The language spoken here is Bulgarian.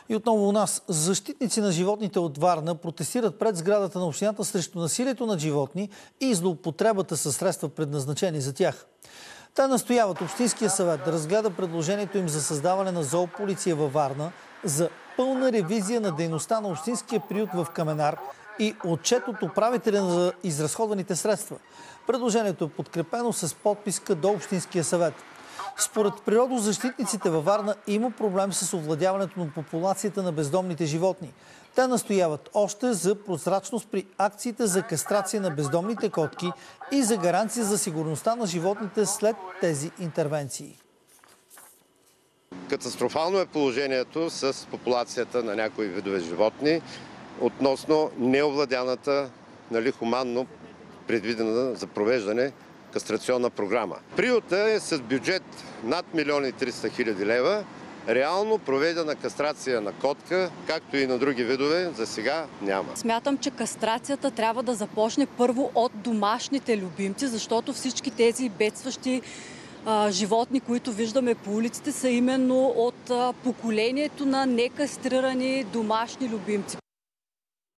И отново у нас защитници на животните от Варна протестират пред сградата на общината срещу насилието над животни и злоупотребата със средства, предназначени за тях. Те настояват Общинския съвет да разгледа предложението им за създаване на зоополиция във Варна, за пълна ревизия на дейността на Общинския приют в Каменар и отчет от управителя за изразходваните средства. Предложението е подкрепено с подписка до Общинския съвет. Според природозащитниците във Варна има проблем с овладяването на популацията на бездомните животни. Те настояват още за прозрачност при акциите за кастрация на бездомните котки и за гаранция за сигурността на животните след тези интервенции. Катастрофално е положението с популацията на някои видове животни относно неовладяната, хуманно предвидена за провеждане кастрационна програма. Приюта е с бюджет над 1 300 000 лева. Реално проведена кастрация на котка, както и на други видове, за сега няма. Смятам, че кастрацията трябва да започне първо от домашните любимци, защото всички тези бедстващи животни, които виждаме по улиците, са именно от поколението на некастрирани домашни любимци.